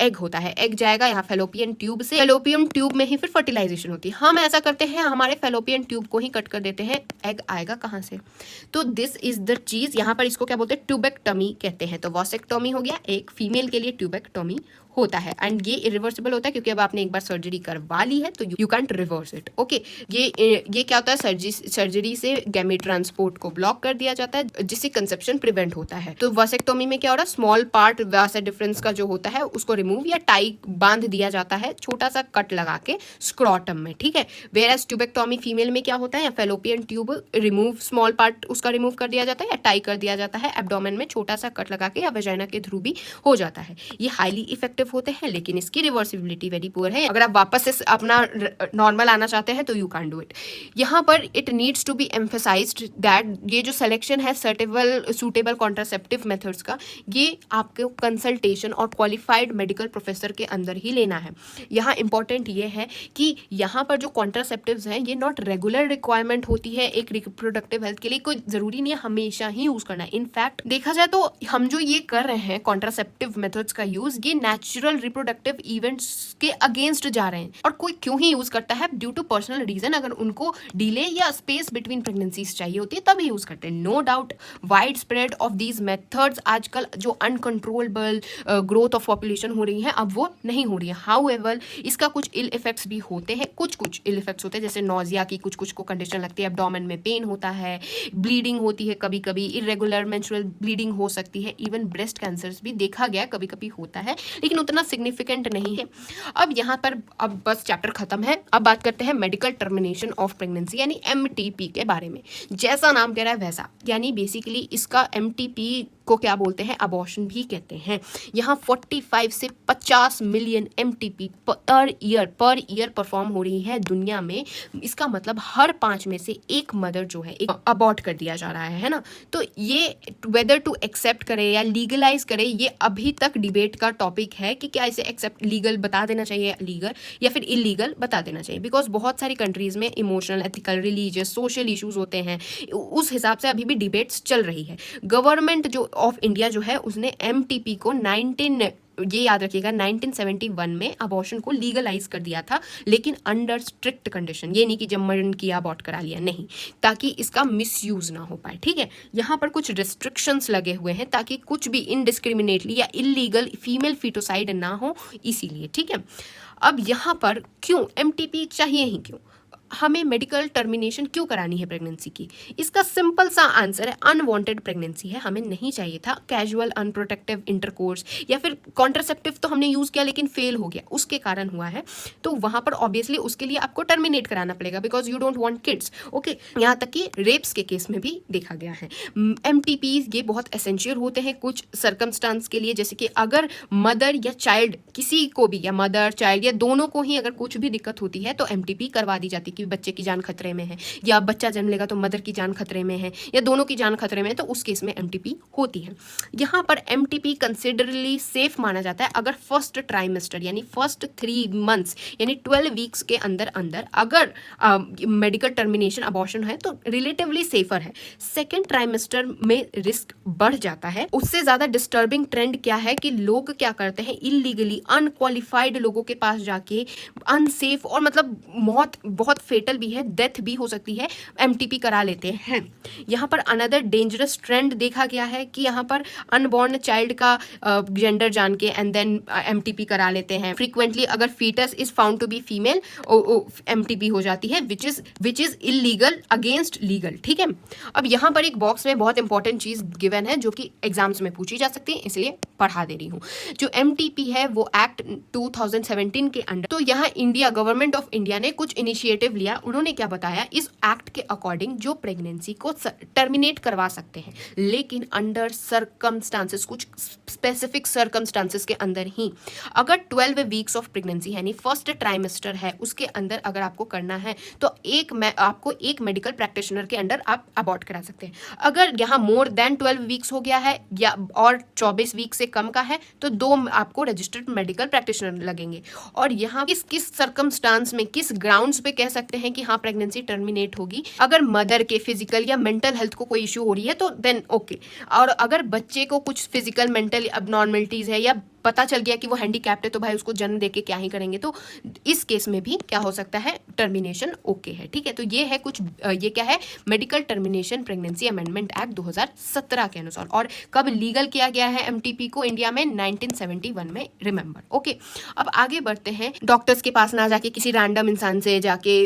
एग होता है, एग जाएगा यहाँ फेलोपियन ट्यूब से, फेलोपियन ट्यूब में ही फिर फर्टिलाइजेशन होती है। हम ऐसा करते हैं, हमारे फेलोपियन ट्यूब को ही कट कर देते हैं, एग आएगा कहाँ से, तो दिस इज द चीज, यहाँ पर इसको क्या बोलते हैं, ट्यूबेक्टमी कहते हैं। तो वॉसेक्टॉमी हो गया, एक फीमेल के लिए ट्यूबेक्टॉमी होता है, एंड ये इरिवर्सिबल होता है क्योंकि अब आपने एक बार सर्जरी करवा ली है तो you can't reverse it. Okay, ये क्या होता है, सर्जरी से गैमेट ट्रांसपोर्ट को ब्लॉक कर दिया जाता है, जिससे कंसेप्शन प्रिवेंट होता है। तो वॉसेक्टोमी में क्या हो रहा है, स्मॉल पार्ट वास डिफरेंस का जो होता है उसको रिमूव या टाई बांध दिया जाता है, छोटा सा कट लगा के स्क्रोटम में, ठीक है। वेयर एज ट्यूबेक्टोमी फीमेल में क्या होता है, या fallopian tube remove, small part उसका रिमूव कर दिया जाता है या टाई कर दिया जाता है, एब्डोमेन में छोटा सा कट लगा के या वेजाइना के थ्रू भी हो जाता है। ये हाईली इफेक्टिव होते हैं, लेकिन इसकी रिवर्सिबिलिटी वेरी पुअर है। अगर आप वापस से अपना नॉर्मल आना चाहते हैं तो यू कैन डू इट। यहाँ पर it needs to be emphasised that ये जो सिलेक्शन है सूटेबल कॉन्ट्रासेप्टिव मेथड्स का, ये आपको कंसल्टेशन और क्वालिफाइड मेडिकल प्रोफेसर के अंदर ही लेना है। यहाँ इंपॉर्टेंट ये है कि यहाँ पर जो कॉन्ट्रासेप्टिव्स हैं ये नॉट रेगुलर रिक्वायरमेंट होती है एक रिप्रोडक्टिव हेल्थ के लिए, कोई जरूरी नहीं है हमेशा ही यूज करना है। इनफैक्ट देखा जाए तो हम जो ये कर रहे हैं कॉन्ट्रासेप्टिव मेथड्स का यूज, ये नेचुरल रिप्रोडक्टिव इवेंट्स के अगेंस्ट जा रहे हैं। और कोई क्यों ही यूज करता है, ड्यू टू पर्सनल रीजन, अगर उनको डिले या स्पेस बिटवीन प्रेगनेंसीज चाहिए होती है तभी यूज करते हैं। No doubt wide spread of these methods, आजकल जो अनकंट्रोलेबल ग्रोथ ऑफ पॉपुलेशन हो रही है अब वो नहीं हो रही है। हाउएवर इसका कुछ इल इफेक्ट्स भी होते हैं, कुछ इल इफेक्ट्स होते हैं, जैसे नोजिया की कुछ को कंडीशन लगती है, एब्डोमेन में पेन होता है, ब्लीडिंग होती है, कभी कभी इरेगुलर मेंस्ट्रुअल ब्लीडिंग हो सकती है, इवन ब्रेस्ट कैंसर्स भी देखा गया कभी कभी होता है, लेकिन उतना सिग्निफिकेंट नहीं है। अब यहाँ पर अब बस चैप्टर खत्म है, अब बात करते हैं मेडिकल टर्मिनेशन ऑफ प्रेगनेंसी यानी MTP के बारे में। जैसा नाम कह रहा है वैसा, यानी बेसिकली इसका MTP को क्या बोलते हैं, अबॉर्शन भी कहते हैं। यहाँ 45 से 50 million MTP per year perform हो रही है दुनिया में। इसका मतलब हर 5 में से एक मदर जो है एक अबॉर्ट कर दिया जा रहा है ना। तो ये वेदर टू एक्सेप्ट करे या लीगलाइज करे, ये अभी तक डिबेट का टॉपिक है कि क्या इसे एक्सेप्ट लीगल बता देना चाहिए, लीगल या फिर इलीगल बता देना चाहिए, बिकॉज बहुत सारी कंट्रीज में emotional, ethical, religious, social issues होते हैं, उस हिसाब से अभी भी डिबेट्स चल रही है। गवर्नमेंट जो ऑफ इंडिया जो है उसने MTP को ये याद रखिएगा 1971 में अबॉर्शन को लीगलाइज कर दिया था, लेकिन अंडर स्ट्रिक्ट कंडीशन। ये नहीं कि जब मन किया अबॉर्ट करा लिया, नहीं, ताकि इसका मिसयूज ना हो पाए, ठीक है। यहाँ पर कुछ रिस्ट्रिक्शंस लगे हुए हैं ताकि कुछ भी इनडिस्क्रिमिनेटली या इलीगल फीमेल फिटोसाइड ना हो, इसीलिए, ठीक है। अब यहाँ पर क्यों MTP चाहिए ही क्यों, हमें मेडिकल टर्मिनेशन क्यों करानी है प्रेगनेंसी की? इसका सिंपल सा आंसर है अनवांटेड प्रेगनेंसी है, हमें नहीं चाहिए था कैजुअल अनप्रोटेक्टिव इंटरकोर्स, या फिर कॉन्ट्रासेप्टिव तो हमने यूज किया लेकिन फेल हो गया, उसके कारण हुआ है। तो वहां पर ऑब्वियसली उसके लिए आपको टर्मिनेट कराना पड़ेगा because you don't want kids. Okay, यहाँ तक कि रेप्स के केस में भी देखा गया है। MTPs ये बहुत एसेंशियल होते हैं कुछ सर्कमस्टांस के लिए, जैसे कि अगर मदर या चाइल्ड किसी को भी, या मदर चाइल्ड या दोनों को ही अगर कुछ भी दिक्कत होती है तो MTP करवा दी जाती है कि बच्चे की जान खतरे में है, या बच्चा जन्म लेगा तो मदर की जान खतरे में है, या दोनों की जान खतरे में है, तो उस केस में MTP होती है। यहाँ पर MTP कंसिडरली सेफ माना जाता है अगर फर्स्ट ट्राइमेस्टर यानी फर्स्ट 3 मंथ्स यानी 12 वीक्स के अंदर अगर मेडिकल टर्मिनेशन अबॉर्शन है तो रिलेटिवली सेफर है। सेकेंड ट्राइमेस्टर में रिस्क बढ़ जाता है। उससे ज्यादा डिस्टर्बिंग ट्रेंड क्या है कि लोग क्या करते हैं, इलीगली अनक्वालिफाइड लोगों के पास जाके अनसेफ और मतलब बहुत फेटल भी है, डेथ भी हो सकती है, MTP करा लेते हैं। यहाँ पर अनदर डेंजरस ट्रेंड देखा गया है कि यहाँ पर अनबॉर्न चाइल्ड का जेंडर जान के एंड देन MTP करा लेते हैं। फ्रीक्वेंटली अगर foetus is found to be female MTP हो जाती है, which is illegal against legal. ठीक है, अब यहाँ पर एक बॉक्स में बहुत इंपॉर्टेंट चीज गिवन है जो कि एग्जाम्स में पूछी जा सकती है, इसलिए पढ़ा दे रही हूँ। जो MTP है वो एक्ट 2017 के अंडर, तो यहाँ इंडिया, गवर्नमेंट ऑफ इंडिया ने कुछ इनिशिएटिव लिया। उन्होंने क्या बताया, इस एक्ट के अकॉर्डिंग जो प्रेगनेंसी को टर्मिनेट करवा सकते हैं, लेकिन अंडर सर्कमस्टांसेस, कुछ स्पेसिफिक सर्कमस्टांसेस के अंदर ही। अगर 12 वीक्स ऑफ प्रेगनेंसी यानी फर्स्ट ट्राइमेस्टर है, उसके अंदर अगर आपको करना है तो आपको एक मेडिकल प्रैक्टिशनर के अंडर आप अबॉर्ट करा सकते हैं। अगर यहाँ मोर देन 12 वीक्स हो गया है या और 24 वीक से कम का है तो 2 आपको रजिस्टर्ड मेडिकल प्रैक्टिशनर लगेंगे। और यहाँ किस सर्कमस्टांस में, किस ग्राउंड्स पे कह सकते हैं कि हाँ प्रेगनेंसी टर्मिनेट होगी, अगर मदर के फिजिकल या मेंटल हेल्थ को कोई इश्यू हो रही है तो देन ओके। और अगर बच्चे को कुछ फिजिकल मेंटल अबनॉर्मलिटीज है या पता चल गया कि वो हैंडीकैप्ड है तो भाई उसको जन्म देके क्या ही करेंगे, तो इस केस में भी क्या हो सकता है, टर्मिनेशन ओके है। ठीक है, तो ये है कुछ, ये क्या है, medical termination pregnancy amendment act 2017 के अनुसार। और कब लीगल किया गया है MTP को इंडिया में, 1971 में, रिमेंबर। ओके, अब आगे बढ़ते हैं। डॉक्टर्स के पास ना जाके किसी रैंडम इंसान से जाके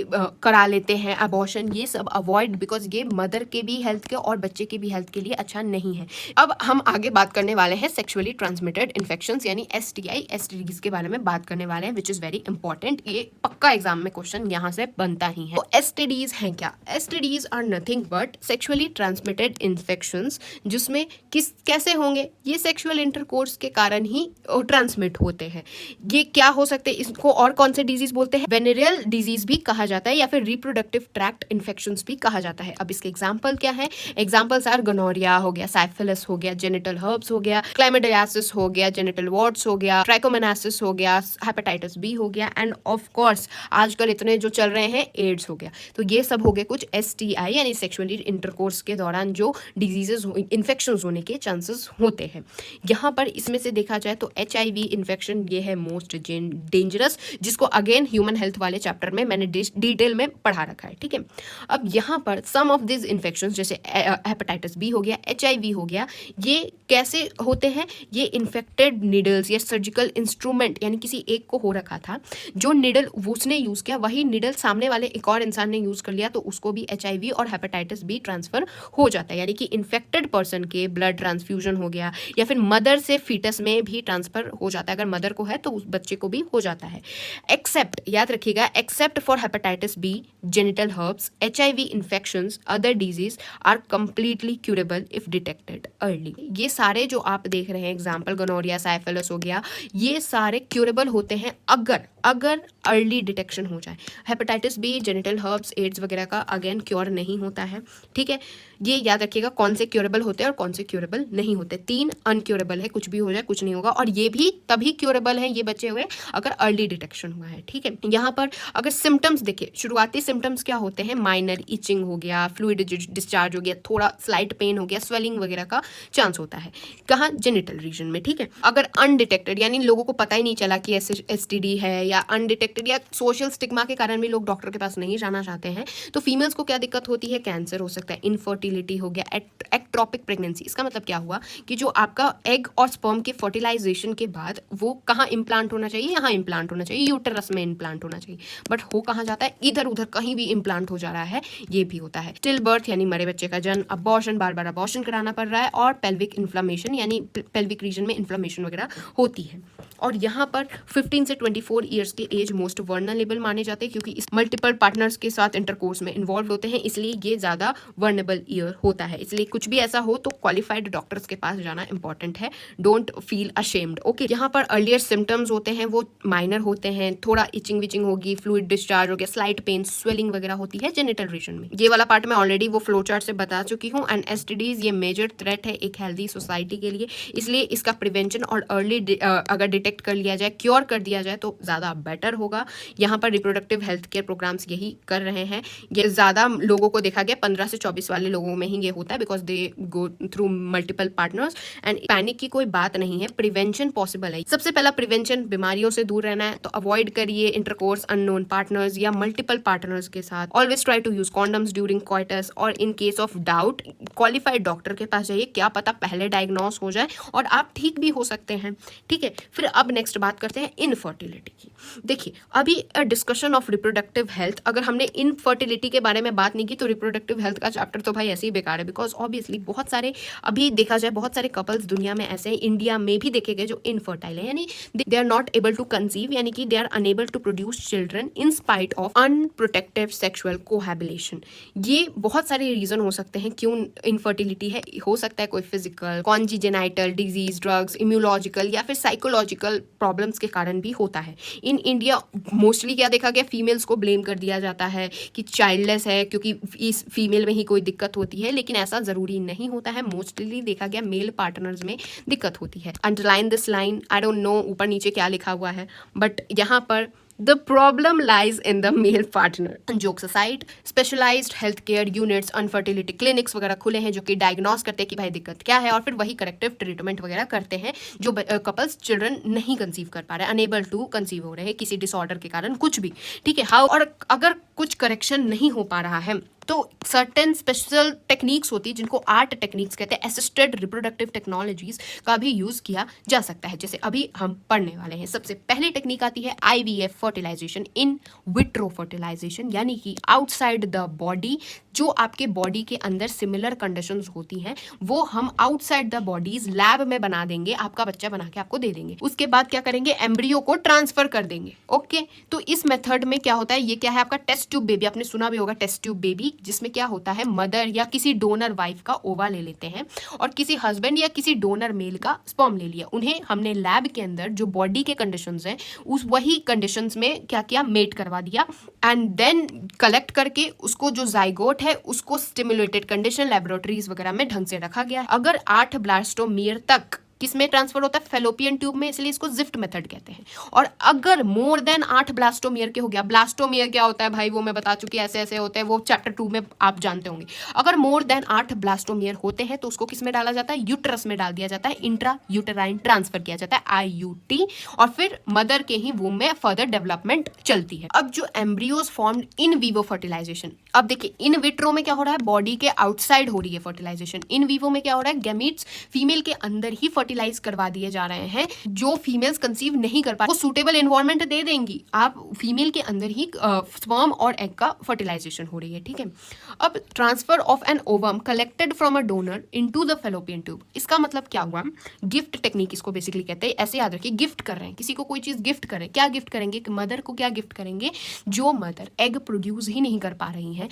करा लेते हैं अबॉर्शन, ये सब अवॉइड, बिकॉज ये मदर के भी हेल्थ के और बच्चे के भी हेल्थ के लिए अच्छा नहीं है। अब हम आगे बात करने वाले हैं सेक्सुअली ट्रांसमिटेड इन्फेक्शंस यानी STI, STDs के बारे में बात करने वाले हैं, विच इज वेरी इंपॉर्टेंट। ये पक्का एग्जाम में क्वेश्चन यहाँ से बनता ही है। तो STDs हैं क्या? STDs are nothing but sexually transmitted infections, जिसमें कैसे होंगे, ये सेक्सुअल इंटरकोर्स के कारण ही ट्रांसमिट होते हैं। ये क्या हो सकते हैं, इसको और कौन से डिजीज बोलते हैं, वेनेरियल डिजीज भी कहा जाता है या फिर रिप्रोडक्टिव ट्रैक्ट इन्फेक्शंस भी कहा जाता है। अब इसके एग्जाम्पल क्या है? एग्जाम्पल्स आर गोनोरिया हो गया, साइफिलिस हो गया, जेनिटल हर्ब्स हो गया, क्लाइमेडियासिस हो गया, जेनिटल वॉर्ड्स हो गया, ट्राइकोमोनासिस हो गया, हेपेटाइटिस बी हो गया, एंड ऑफ कोर्स आजकल इतने जो चल रहे हैं एड्स हो गया। तो ये सब हो गए कुछ STI यानी सेक्सुअली इंटरकोर्स के दौरान जो डिजीजेस इन्फेक्शंस होने के चांसेस होते हैं। यहाँ पर इसमें से देखा जाए तो HIV इन्फेक्शन ये है मोस्ट डेंजरस, जिसको अगेन ह्यूमन हेल्थ वाले चैप्टर में मैंने डिटेल में पढ़ा रखा है। ठीक है, अब यहाँ पर सम ऑफ दिस इन्फेक्शंस जैसे हेपेटाइटिस बी हो गया, HIV हो गया, ये कैसे होते हैं? ये इन्फेक्टेड निडल्स या सर्जिकल इंस्ट्रूमेंट यानी किसी एक को हो रखा था, जो निडल उसने यूज किया वही निडल सामने वाले एक और इंसान ने यूज कर लिया, तो उसको भी HIV और हेपेटाइटिस बी ट्रांसफर हो जाता है। यानी कि इन्फेक्टेड पर्सन के ब्लड ट्रांसफ्यूजन हो गया या फिर मदर से फीटस में भी ट्रांसफर हो जाता है। अगर मदर को है तो उस बच्चे को भी हो जाता है। एक्सेप्ट, याद रखिएगा, except for hepatitis B, genital herpes, HIV infections, other disease are completely curable if detected early. ये सारे जो आप देख रहे हैं एग्जाम्पल, गोनोरिया, साइफिलिस हो गया, ये सारे क्यूरेबल होते हैं अगर अर्ली डिटेक्शन हो जाए। Hepatitis B, genital herpes, AIDS वगैरह का अगेन क्योर नहीं होता है। ठीक है, ये याद रखिएगा कौन से क्यूरेबल होते हैं और कौन से क्यूरेबल नहीं होते। 3 अनक्यूरेबल है, कुछ भी हो जाए कुछ नहीं होगा, और ये भी तभी क्यूरेबल है ये बचे हुए अगर अर्ली डिटेक्शन हुआ है। ठीक है, यहाँ पर अगर सिम्टम्स देखिए, शुरुआती सिम्टम्स क्या होते हैं? माइनर इचिंग हो गया, फ्लूइड डिस्चार्ज हो गया, थोड़ा स्लाइट पेन हो गया, स्वेलिंग वगैरह का चांस होता है। कहाँ? जेनिटल रीजन में। ठीक है, अगर अनडिटेक्टेड यानी लोगों को पता ही नहीं चला कि STD है, या अनडिटेक्टेड या सोशल स्टिग्मा के कारण भी लोग डॉक्टर के पास नहीं जाना चाहते हैं, तो फीमेल्स को क्या दिक्कत होती है? कैंसर हो सकता है, इनफर्टिलिटी हो गया, एक्ट्रोपिक प्रेगनेंसी। इसका मतलब क्या हुआ कि जो आपका एग और स्पर्म के फर्टिलाइजेशन के बाद वो कहाँ इम्प्लांट होना चाहिए? यहाँ इम्प्लांट होना चाहिए, यूटेरस में इम्प्लांट होना चाहिए, बट हो कहाँ जाता है? इधर उधर कहीं भी इम्प्लांट हो जा रहा है, ये भी होता है। स्टिल बर्थ यानी मरे बच्चे का जन्म, अबॉर्शन, बार बार अबॉर्शन कराना पड़ रहा है, और पेल्विक इन्फ्लेमेशन यानी पेल्विक रीजन में इन्फ्लेमेशन वगैरह होती है। और यहाँ पर 15 से 24 ईयर्स के एज मोस्ट वर्नरेबल माने जाते हैं, क्योंकि इस मल्टीपल पार्टनर्स के साथ इंटरकोर्स में इन्वॉल्व होते हैं, इसलिए ये ज़्यादा वर्नेबल ईयर होता है। इसलिए कुछ भी ऐसा हो तो क्वालिफाइड डॉक्टर्स के पास जाना इंपॉर्टेंट है, डोंट फील अशेम्ड। ओके, यहाँ पर अर्लियर सिम्टम्स होते हैं वो माइनर होते हैं, थोड़ा इचिंग विचिंग होगी, फ्लूइड डिस्चार्ज हो गया, स्लाइट पेन, स्वेलिंग वगैरह होती है जेनिटल रीजन में। ये वाला पार्ट मैं ऑलरेडी वो फ्लो चार्ट से बता चुकी हूँ। एंड STDs ये मेजर थ्रेट है एक हेल्दी सोसाइटी के लिए, इसलिए इसका प्रिवेंशन और अर्ली अगर डिटेक्ट कर लिया जाए, क्योर कर दिया जाए तो ज़्यादा बेटर होगा। यहाँ पर रिप्रोडक्टिव हेल्थ केयर प्रोग्राम्स यही कर रहे हैं। ये ज़्यादा लोगों को देखा गया 15 से 24 वाले लोगों में ही ये होता है, because they go through multiple partners. And panic की कोई बात नहीं है, प्रिवेंशन पॉसिबल है। सबसे पहला प्रिवेंशन, बीमारियों से दूर रहना है तो अवॉइड करिए इंटरकोर्स अननोन पार्टनर्स या मल्टीपल पार्टनर्स के साथ। Always try to use condoms during coitus, और in case of doubt qualified doctor के पास जाइए, क्या पता पहले डायग्नोस हो जाए और आप ठीक भी हो सकते हैं। ठीक है, फिर अब नेक्स्ट बात करते हैं इनफर्टिलिटी की। देखिए, अभी डिस्कशन ऑफ रिप्रोडक्टिव हेल्थ, अगर हमने इनफर्टिलिटी के बारे में बात नहीं की तो रिप्रोडक्टिव हेल्थ का चैप्टर तो भाई ऐसे ही बेकार है, बिकॉज ऑब्वियसली बहुत सारे, अभी देखा जाए बहुत सारे कपल्स दुनिया में ऐसे हैं, इंडिया में भी देखे गए, जो इनफर्टाइल है, यानी they are not able to conceive, यानी कि they are unable to produce children in spite of unprotective sexual cohabitation. ये बहुत सारे रीजन हो सकते हैं क्यों इनफर्टिलिटी है। हो सकता है कोई फिजिकल, कॉन्जिजेनाइटल डिजीज, ड्रग्स, इम्यूलॉजिकल या फिर साइकोलॉजिकल प्रॉब्लम्स के कारण भी होता है। इन इंडिया मोस्टली क्या देखा गया, फीमेल्स को ब्लेम कर दिया जाता है कि चाइल्डलेस है क्योंकि इस फीमेल में ही कोई दिक्कत होती है, लेकिन ऐसा जरूरी नहीं होता है। मोस्टली देखा गया मेल पार्टनर्स में दिक्कत होती है। Underline this line, I don't know ऊपर नीचे क्या लिखा हुआ है, बट यहाँ पर The problem lies in the male partner. Jokes aside, specialized healthcare units, unfertility clinics वगैरह खुले हैं जो कि डायग्नोस करते हैं कि भाई दिक्कत क्या है, और फिर वही करेक्टिव ट्रीटमेंट वगैरह करते हैं जो कपल्स चिल्ड्रन नहीं कंसीव कर पा रहे, अनेबल टू कंसीव हो रहे हैं किसी डिसऑर्डर के कारण, कुछ भी। ठीक है, हाउ, और अगर कुछ करेक्शन नहीं हो पा रहा है तो सर्टेन स्पेशल टेक्निक्स होती है जिनको आर्ट टेक्निक्स कहते हैं, असिस्टेड रिप्रोडक्टिव टेक्नोलॉजीज का भी यूज किया जा सकता है, जैसे अभी हम पढ़ने वाले हैं। सबसे पहले टेक्निक आती है IVF fertilisation, in vitro fertilisation, यानी कि आउटसाइड द बॉडी, जो आपके बॉडी के अंदर सिमिलर कंडीशंस होती हैं वो हम आउटसाइड द बॉडीज लैब में बना देंगे, आपका बच्चा बना के आपको दे देंगे। उसके बाद क्या करेंगे, एम्ब्रियो को ट्रांसफर कर देंगे। ओके, तो इस मेथड में क्या होता है, ये क्या है आपका टेस्ट ट्यूब बेबी, आपने सुना भी होगा टेस्ट ट्यूब बेबी, जिसमें क्या होता है मदर या किसी डोनर वाइफ का ओवा ले लेते हैं और किसी हस्बैंड या किसी डोनर मेल का स्पर्म ले लिया, उन्हें हमने लैब के अंदर जो बॉडी के कंडीशंस हैं उस वही कंडीशंस में क्या किया, मेट करवा दिया, एंड देन कलेक्ट करके उसको जो जाइगोट है उसको स्टिमुलेटेड कंडीशन लैबोरेटरीज वगैरह में ढंग से रखा गया। अगर 8 ब्लास्टोमियर तक किसमें ट्रांसफर होता है, फेलोपियन ट्यूब में, इसलिए इसको जिफ्ट मेथड कहते हैं। और अगर मोर देन 8 ब्लास्टोमियर के हो गया, ब्लास्टोमियर क्या होता है भाई वो मैं बता चुकी, ऐसे ऐसे होते हैं, वो चैप्टर 2 में आप जानते होंगे। अगर मोर देन 8 ब्लास्टोमियर होते हैं तो उसको किस में डाला जाता है, यूट्रस में डाल दिया जाता है, इंट्रा यूटेराइन ट्रांसफर किया जाता है IUT, और फिर मदर के ही वूम में फर्दर डेवलपमेंट चलती है। अब जो embryos formed in vivo fertilisation, अब देखिए इन विट्रो में क्या हो रहा है, बॉडी के आउटसाइड हो रही है फर्टिलाइजेशन, इन वीवो में क्या हो रहा है, गैमीट्स फीमेल के अंदर ही फर्टिलाइज करवा दिए जा रहे हैं। जो फीमेल्स कंसीव नहीं कर पा वो सूटेबल एनवायरनमेंट दे देंगी, आप फीमेल के अंदर ही स्पर्म और एग का फर्टिलाइजेशन हो रही है। ठीक है, अब transfer of an ovum collected from a donor into the fallopian tube, इसका मतलब क्या हुआ, गिफ्ट टेक्निक इसको बेसिकली कहते हैं। ऐसे याद रखिए, गिफ्ट कर रहे हैं किसी को कोई चीज, गिफ्ट करें, क्या गिफ्ट करेंगे, मदर को क्या गिफ्ट करेंगे, जो मदर एग प्रोड्यूस ही नहीं कर पा रही है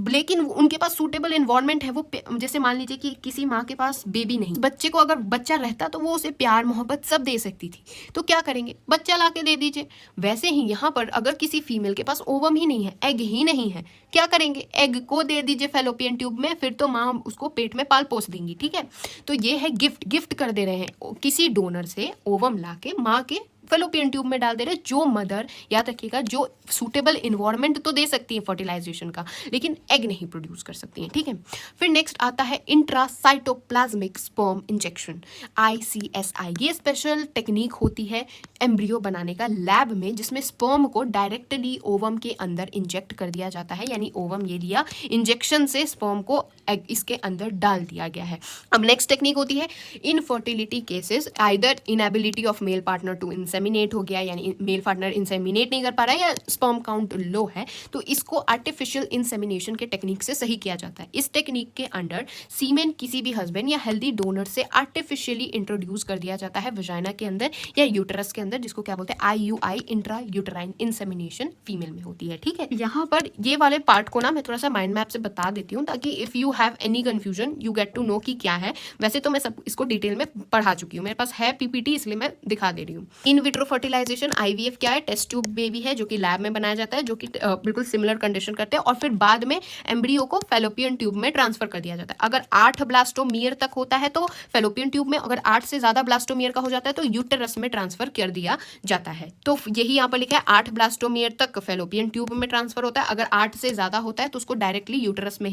लेकिन उनके पास सूटेबल एनवायरनमेंट है, वो जैसे मान लीजिए कि किसी माँ के पास बेबी नहीं, बच्चे को अगर बच्चा रहता तो वो उसे प्यार मोहब्बत सब दे सकती थी, तो क्या करेंगे, बच्चा ला के दे दीजिए। वैसे ही यहाँ पर अगर किसी फीमेल के पास ओवम ही नहीं है, एग ही नहीं है, क्या करेंगे, एग को दे दीजिए फेलोपियन ट्यूब में, फिर तो माँ उसको पेट में पाल पोस देंगी। ठीक है, तो ये है गिफ्ट, गिफ्ट कर दे रहे हैं किसी डोनर से ओवम ला के माँ के फेलोपियन ट्यूब में डाल दे रहे, जो मदर, याद रखिएगा, जो सूटेबल इन्वायरमेंट तो दे सकती है फर्टिलाइजेशन का, लेकिन एग नहीं प्रोड्यूस कर सकती है। ठीक है, फिर नेक्स्ट आता है इंट्रासाइटोप्लाज्मिक स्पर्म इंजेक्शन, ICSI। ये स्पेशल टेक्निक होती है एम्ब्रियो बनाने का लैब में, जिसमें स्पर्म को डायरेक्टली ओवम के अंदर इंजेक्ट कर दिया जाता है, यानी ओवम ये लिया, इंजेक्शन से स्पर्म को एग इसके अंदर डाल दिया गया है। अब नेक्स्ट टेक्निक होती है infertility cases, either inability of male partner to inseminate हो गया, यानी मेल पार्टनर इंसेमिनेट नहीं कर पा रहा है या स्पर्म काउंट लो है, तो इसको आर्टिफिशियल इंसेमिनेशन के टेक्निक से सही किया जाता है। इस टेक्निक के अंडर सीमेन किसी भी हस्बैंड या हेल्दी डोनर से आर्टिफिशियली इंट्रोड्यूस कर दिया जाता है वजाइना के अंदर या यूटरस के अंदर, जिसको क्या बोलते हैं IUI, intra uterine insemination female में होती है। ठीक है, यहाँ पर ये वाले पार्ट को ना मैं थोड़ा सा माइंड मैप से बता देती हूँ, ताकि if you have any confusion you get to know कि क्या है। वैसे तो मैं सब इसको डिटेल में पढ़ा चुकी हूँ, मेरे पास है PPT, इसलिए मैं दिखा दे रही हूँ। इन विट्रो फर्टिलाइजेशन, IVF क्या है, टेस्ट ट्यूब बेबी है जो कि लैब में बनाया जाता है, जो कि बिल्कुल सिमिलर कंडीशन करते हैं और फिर बाद में एम्ब्रियो को फेलोपियन ट्यूब में ट्रांसफर कर दिया जाता है। अगर 8 ब्लास्टोमियर तक होता है तो फेलोपियन ट्यूब में, अगर 8 से ज्यादा ब्लास्टोमियर का हो जाता है तो यूटेरस में ट्रांसफर कर दिया जाता है। तो यही यहाँ पर लिखा है 8 ब्लास्टोमियर तक फेलोपियन ट्यूब में ट्रांसफर होता है, अगर 8 से ज्यादा होता है तो उसको डायरेक्टली यूटेरस में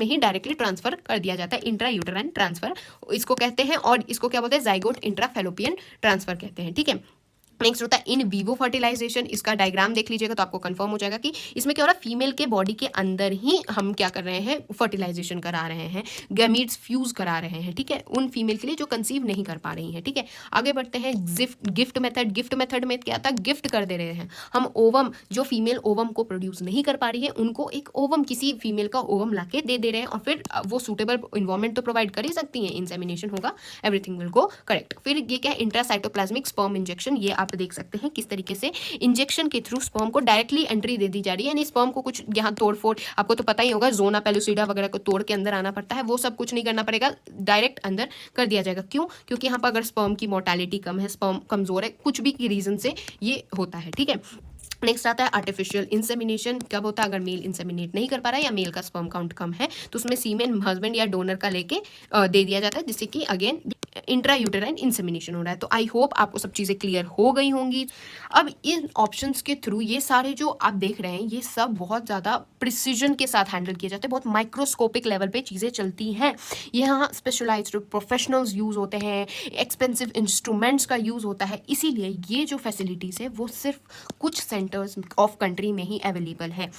ही डायरेक्टली ट्रांसफर कर दिया जाता है, इंट्रा यूटेराइन ट्रांसफर इसको कहते हैं। और इसको क्या बोलते हैं, जाइगोट इंट्राफेलोपियन ट्रांसफर कहते हैं, ठीक है। नेक्स्ट होता है इन वीवो फर्टिलाइजेशन। इसका डायग्राम देख लीजिएगा तो आपको कंफर्म हो जाएगा कि इसमें क्या हो रहा है, फीमेल के बॉडी के अंदर ही हम क्या कर रहे हैं, फर्टिलाइजेशन करा रहे हैं, गैमीट्स फ्यूज करा रहे हैं, ठीक है, उन फीमेल के लिए जो कंसीव नहीं कर पा रही हैं, ठीक है। आगे बढ़ते हैं गिफ्ट मेथड। गिफ्ट मेथड में क्या था, गिफ्ट कर दे रहे हैं हम ओवम, जो फीमेल ओवम को प्रोड्यूस नहीं कर पा रही है उनको एक ओवम, किसी फीमेल का ओवम ला के दे रहे हैं और फिर वो सूटेबल इन्वायरमेंट तो प्रोवाइड कर ही सकती हैं, इंसेमिनेशन होगा, एवरीथिंग विल गो करेक्ट। फिर ये क्या है, इंट्रासाइटोप्लाज्मिक स्पर्म इंजेक्शन। ये आप देख सकते हैं किस तरीके से इंजेक्शन के थ्रू स्पर्म को डायरेक्टली एंट्री दे दी जा रही है, यानी स्पर्म को कुछ यहाँ तोड़फोड़, आपको तो पता ही होगा, जोना पेलुसिडा वगैरह को तोड़ के अंदर आना पड़ता है, वो सब कुछ नहीं करना पड़ेगा, डायरेक्ट अंदर कर दिया जाएगा। क्यों? क्योंकि यहाँ पर अगर स्पर्म की मोर्टेलिटी कम है, स्पर्म कमजोर है, कुछ भी की रीजन से ये होता है, ठीक है। नेक्स्ट आता है आर्टिफिशियल इंसेमिनेशन। कब होता है, अगर मेल इंसेमिनेट नहीं कर पा रहा है या मेल का स्पर्म काउंट कम है तो उसमें सीमेन हस्बैंड या डोनर का लेके दे दिया जाता है, जिससे कि अगेन इंट्रा यूटेराइन इंसेमिनेशन हो रहा है। तो आई होप आपको सब चीज़ें क्लियर हो गई होंगी। अब इन ऑप्शंस के थ्रू ये सारे जो आप देख रहे हैं ये सब बहुत ज़्यादा प्रिसीजन के साथ हैंडल किए जाते हैं, बहुत माइक्रोस्कोपिक लेवल पे चीज़ें चलती हैं। यहाँ स्पेशलाइज्ड प्रोफेशनल्स यूज़ होते हैं, एक्सपेंसिव इंस्ट्रूमेंट्स का यूज़ होता है, इसीलिए ये जो फैसिलिटीज़ है वो सिर्फ कुछ सेंटर्स ऑफ कंट्री में ही अवेलेबल है।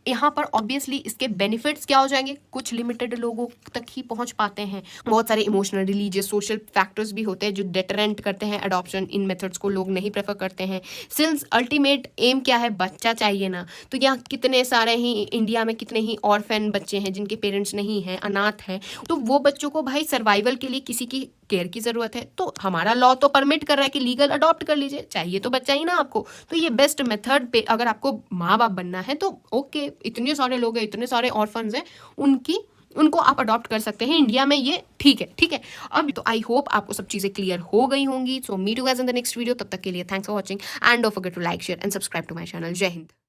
यहाँ पर ऑब्वियसली इसके बेनिफिट्स क्या हो जाएंगे, कुछ लिमिटेड लोगों तक ही पहुँच पाते हैं। बहुत सारे इमोशनल, रिलीजियस, सोशल फैक्टर्स भी होते हैं जो डेटरेंट करते हैं अडॉप्शन, इन मेथड्स को लोग नहीं प्रेफर करते हैं। सिंस अल्टीमेट एम क्या है, बच्चा चाहिए ना, तो यहाँ कितने सारे ही इंडिया में कितने ही ऑर्फन बच्चे हैं जिनके पेरेंट्स नहीं हैं, अनाथ हैं, तो वो बच्चों को भाई सर्वाइवल के लिए किसी की केयर की ज़रूरत है, तो हमारा लॉ तो परमिट कर रहा है कि लीगल अडॉप्ट कर लीजिए, चाहिए तो बच्चा ही ना आपको। तो ये बेस्ट मेथड पे अगर आपको माँ बाप बनना है तो ओके, इतने सारे लोग हैं, इतने सारे ऑर्फन्स हैं, उनको आप अडॉप्ट कर सकते हैं इंडिया में, ये ठीक है, ठीक है। अब तो आई होप आपको सब चीज़ें क्लियर हो गई होंगी। So meet you guys in the next video, तब तक के लिए thanks for watching and don't forget to like, share and subscribe to my channel. जय हिंद।